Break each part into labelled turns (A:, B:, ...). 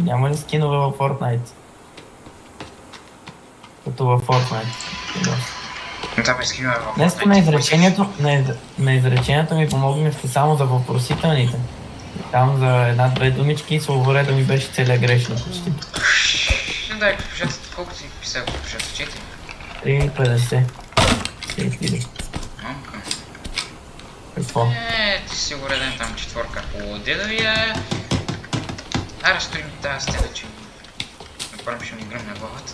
A: Няма ли скинове във Fortnite? Като във Fortnite.
B: Там е скинове във Fortnite.
A: Днес на изречението ми помогнахте само за въпросителните. Там за една-две думички словореда ми беше целия грешно почти.
B: Не дай госпожата, колко си писал госпожата? 4?
A: 3,50. 4.
B: Мамка.
A: Какво?
B: Ти си уреден там четворка по дедовия. Аре, стоим тази стена, че направим ще ми гръмне главата.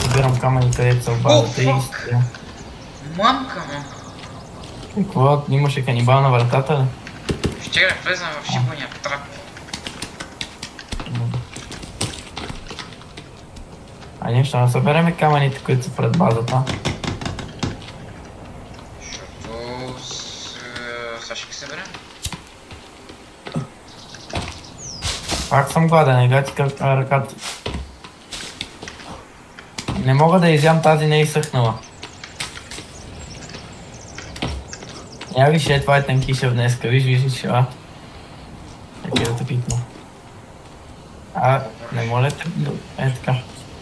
A: Събирам камъни, където са в базата и стрелям.
B: Мамка му!
A: Какво? Имаше канибал на вратата ли?
B: Ще да влезам в шибания трап.
A: А ние ще събереме камъните, които са пред базата.
B: Защото... Сега ще ги съберем?
A: Пак съм гладен, ега ти кръвта ръката. Не мога да изям, тази не е изсъхнала. Я виж, това е тънкиша днеска, виж, а. Еки да те пикна. Не моля те,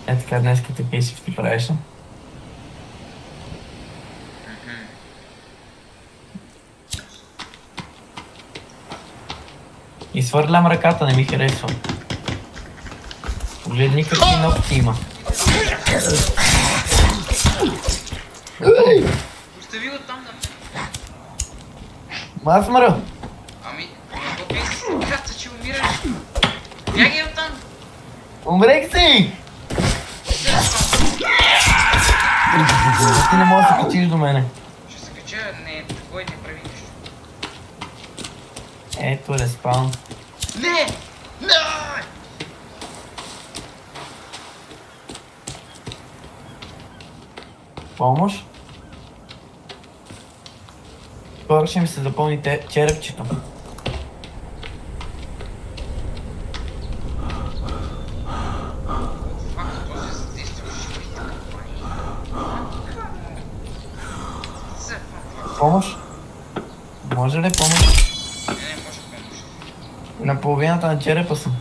A: е така днеска такива си ти правиш. И свърлям ръката, не ми харесва. Погледни какви ногти има.
B: Остави го там да...
A: Масмара!
B: Ами, го бих каза, че умираш. Бягай оттам!
A: Умрех си! Ти не можеш да се качиш до мене.
B: Ще се кача, не такова и не прави нищо.
A: Ето респаун.
B: Не! Не!
A: Помощ? Скоро ще ми се запълни черепчето. Помощ? Може ли помощ?
B: Не, може помощ.
A: На половината на черепа съм.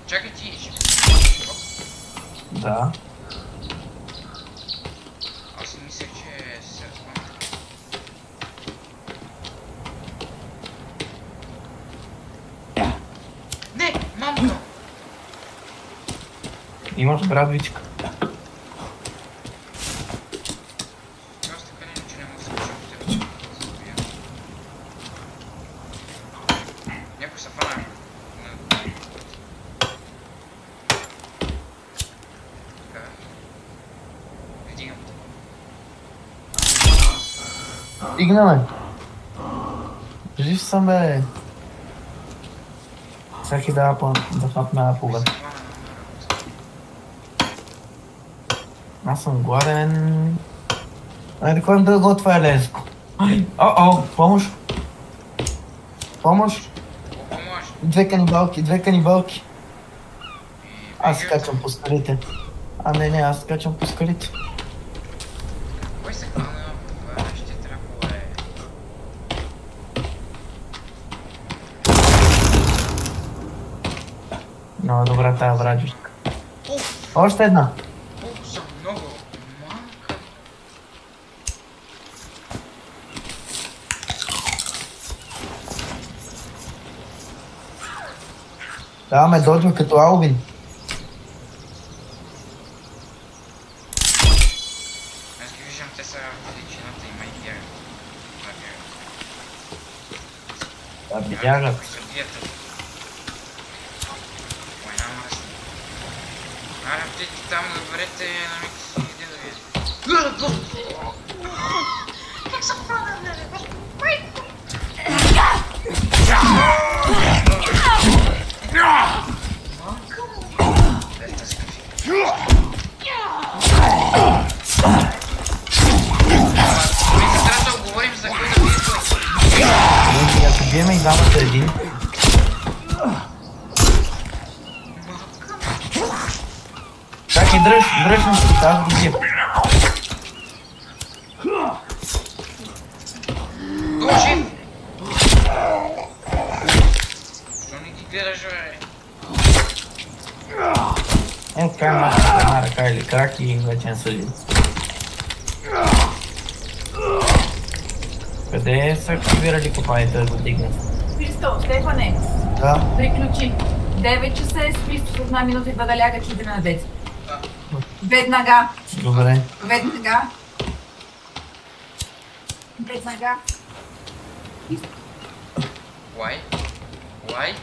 B: Чакай ти.
A: Да.
B: Аз си мислех, че се разпомня. Не, мамка!
A: Имаш брадвичка.
B: Аз така не, че не мога да се кача в тебе. Някой се фана. Така. Вдигам.
A: Стигнаме. Жив съм, бе. Всеки да хапне апога. Аз съм гладен. Айде, ходим да готвя елеско. Помощ. Помощ. Две канибалки. Аз скачам по скалите. Не, аз скачам по скалите.
B: Кой се хвана в нашите трапове?
A: Много добра тая браджичка. Още една.
B: Колко са много. Мамка.
A: Даваме доджва като Алвин.
B: Аз ги виждам, те са величината и май бягат.
A: Да, бягат.
B: Се бият. Война мръсна. Аре, птици там добрете на миг си иде да види. Как се хвана, бе? Трябва да говорим за кой да бие той.
A: Ако биеме и двамата един. Чакай, дръж на си, аз го бия.
B: Дължим! гледаш, бе?
A: Така имаш една ръка или крак и вече не съди. Къде са активирали копаните да го дигнат?
C: Христо, Стефане,
A: Да.
C: приключи. 9 часа е, Христо, с 1 минута идва да ляга, че идеме на деца.
B: Да.
C: Веднага,
A: Добре.
C: веднага. Веднага.
B: Why? Why?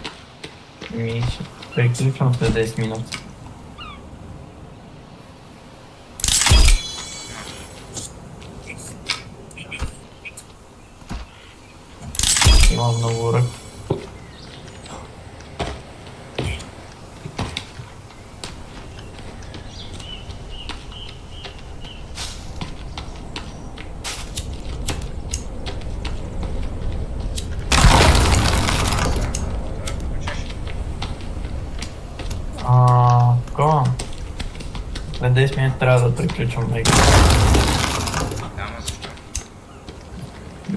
A: Ми ще приключвам след 10 минути. Имам много рък. Такова. След 10 минути трябва да приключвам да играм.
B: Ама защо?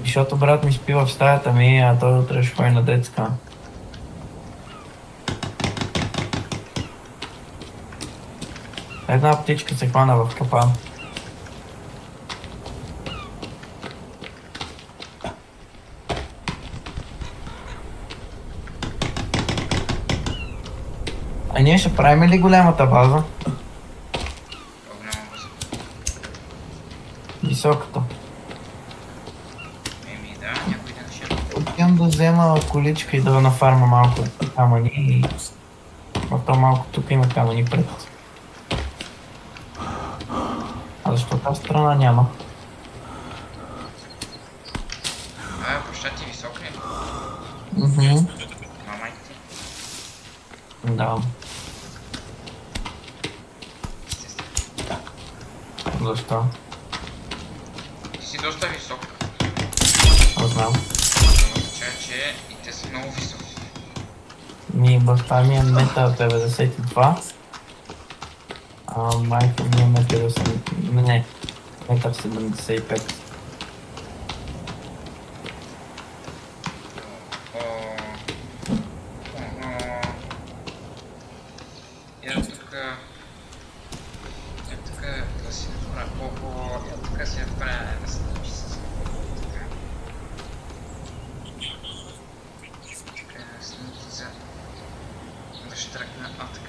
A: Защото брат ми спи в стаята ми, а той утре ще ходи на детска. Една птичка се хвана в капан. А ние ще правим ли голямата база?
B: По-голяма база.
A: Високата.
B: Еми да, някой ден ще...
A: Отивам да взема количка и да нафарма малко камъни и... В то малко тук има камъни пред. А защо тази страна няма?
B: Баща ти висок ли?
A: Мгм.
B: Мамайка ти?
A: Да.
B: Естествено.
A: Защо?
B: Ти си доста висок.
A: Не знам.
B: Това означава, че и те са много високи.
A: Баща ми е 1,92 м, а майка ми е 1,80 м. Не, 1,75 м.
B: О, я тук да си направя я тук си направя да се научи с снимки да ще тръгна така.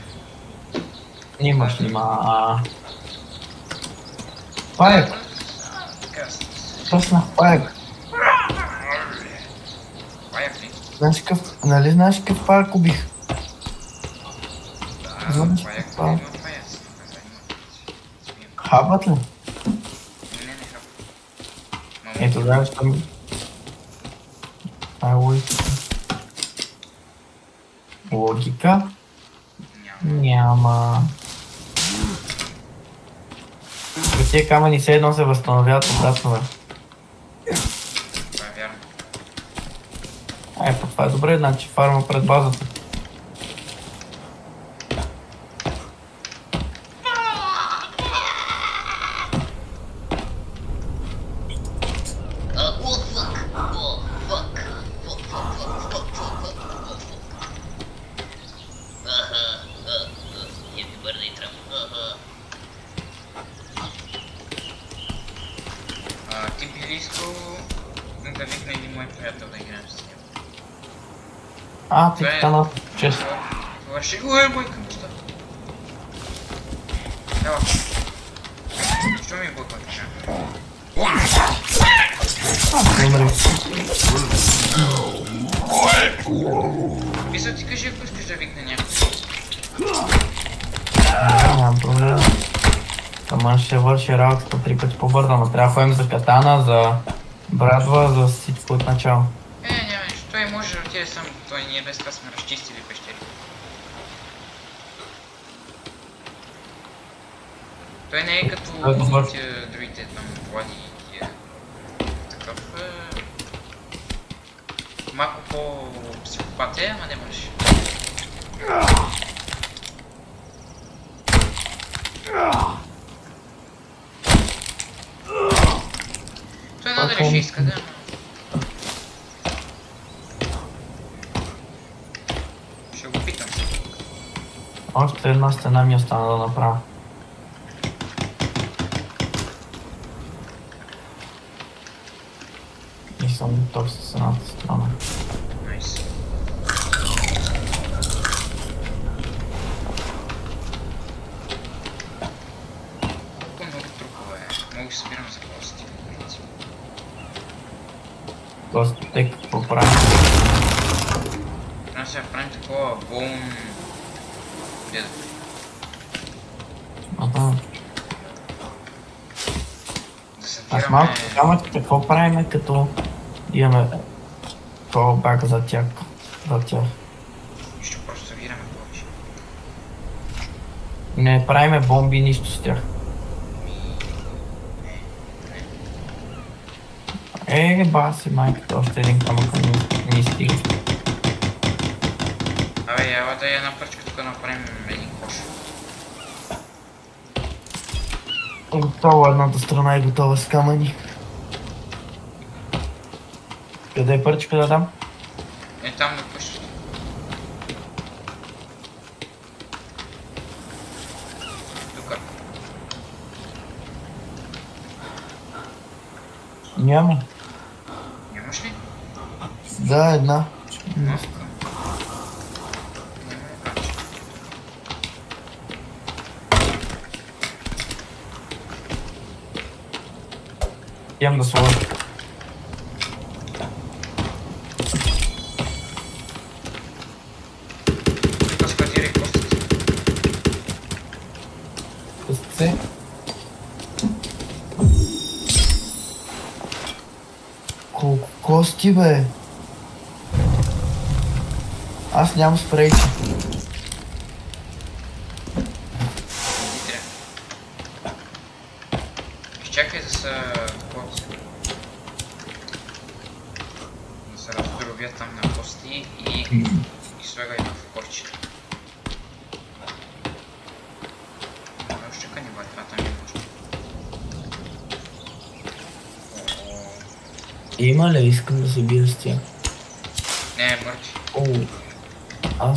A: Имаш ли Паек!
B: Така,
A: Пръснах паек!
B: паяк ли?
A: Нали знаеш какъв паек убих?
B: Да,
A: Знаеш
B: паяк
A: какво?
B: има паяци.
A: Хабът ли?
B: Не хап.
A: Ето да, ще ми... Това е логика. Логика?
B: Няма.
A: Няма. Тия камъни все едно се възстановяват обратно, бе.
B: Това е вярно.
A: Това е добре, значи фарма пред базата.
B: Ти би ли искал да викна един мой приятел да играем с него?
A: Ти стана чест.
B: Това ще го е бойка баща. Ела. Що ми бойка така?
A: Умри.
B: Мисля ти кажи, ако искаш да викне някой.
A: Нямам проблем. Ама ще върши работата 3 пъти по-бързо, но трябва да ходим за катана, за брадва, за всичко от начало.
B: Няма нещо. Той може да отиде сам. Той ние без това сме разчистили пещерите. Той не е като другите там Влади и тия. Такъв малко по-психопат е, ама не може. Той надали ще иска да, ама... Ще го питам.
A: Още една стена ми остана да направя. И съм готов с едната страна.
B: Найс. Колко много трупове е. Мога да събирам за кости. в принцип.
A: Тоест, те какво правим?
B: Трябва да сега правим такова болн... Где да?
A: Ага.
B: Да
A: Аз малко
B: събираме...
A: няма какво правим, като имаме callback за тях.
B: Нищо, просто събираме повече.
A: Не правиме бомби, нищо с тях. Баси майката, още един камък ни стига.
B: Абе, ела да една пръчка тук направим един кош.
A: Готово, едната страна е готова с камъни. Къде е пърчка да дам?
B: Е, там на къщата. Тук.
A: Няма.
B: Нямаш ли?
A: Да, една.
B: Няма.
A: Имам да сложа.
B: Тук складирай костите.
A: Късце. Колко кости, бе? Аз нямам спрейче.
B: Не трябва. Изчакай да са... Да се раздробят там на кости и слагай в корче. Още чакай не бъде, това там не може.
A: Има ли? Искам да се бия с тях.
B: Не, мъртви.
A: О,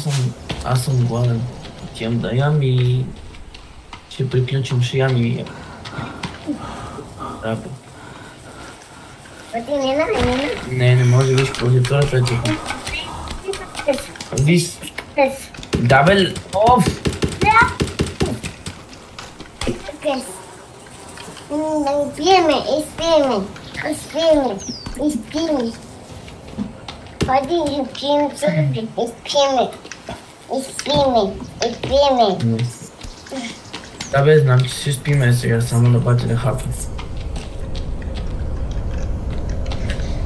A: аз съм гладен. Отивам да ям и ще приключим, ще ям и да, бе. Не може, виж клавиатурата е тихо. Виж. Да, бе, оф!
D: Изпиеме. Ходи, изпиеме.
A: Да, бе, знам, че ще спиме сега, само да бати да хапне.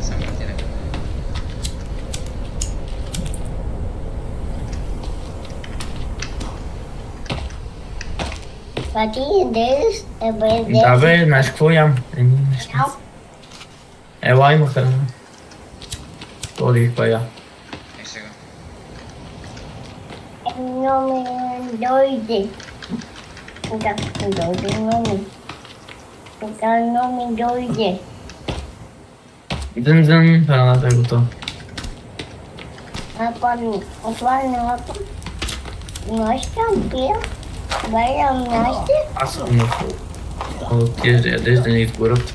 B: Само ти да.
D: Ходи, идеш,
A: Да, бе, знаеш какво ям? Ела, има храна. Толи, па я.
B: Е сега.
D: Дойде. Дойде, номи дойде.
A: Дън, храната е готова.
D: Ако отваря нощта, пия, варям нощта.
A: Аз съм на фул. Мога да отидеш да ядеш, да не изгорят.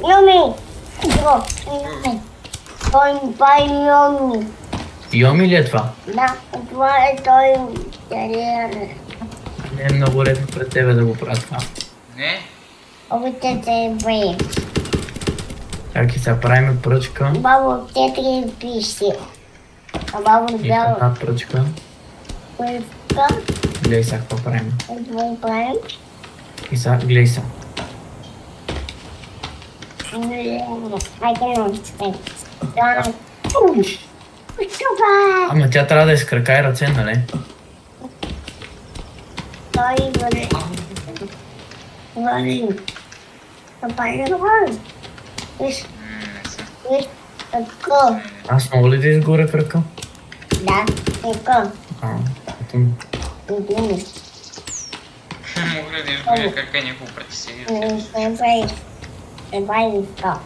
D: Номи! Номи! Той пай номи.
A: Йоми ли е това?
D: Да, това е той.
A: Не е много редно пред тебе да го правя това.
B: Не?
D: Обичате бе.
A: Чакай сега, правим пръчка
D: Бабо, те три пише. А бабо
A: и
D: дал
A: една пръчка.
D: първка.
A: Гледай сега какво правим.
D: Това правим.
A: И сега, гледай сега.
D: Айде, това. Това.
A: Ама тя трябва да е с крака и ръце, нали?
D: Той върви. Върви. Това е върви. Виж,
B: Не са.
D: виж, така.
A: Аз мога ли да изгоря в ръка?
D: Да, така.
A: Ето.
D: Идеме.
B: Мога ли да изгоря крака и няколко прати седи?
D: Не прави. Не прави така.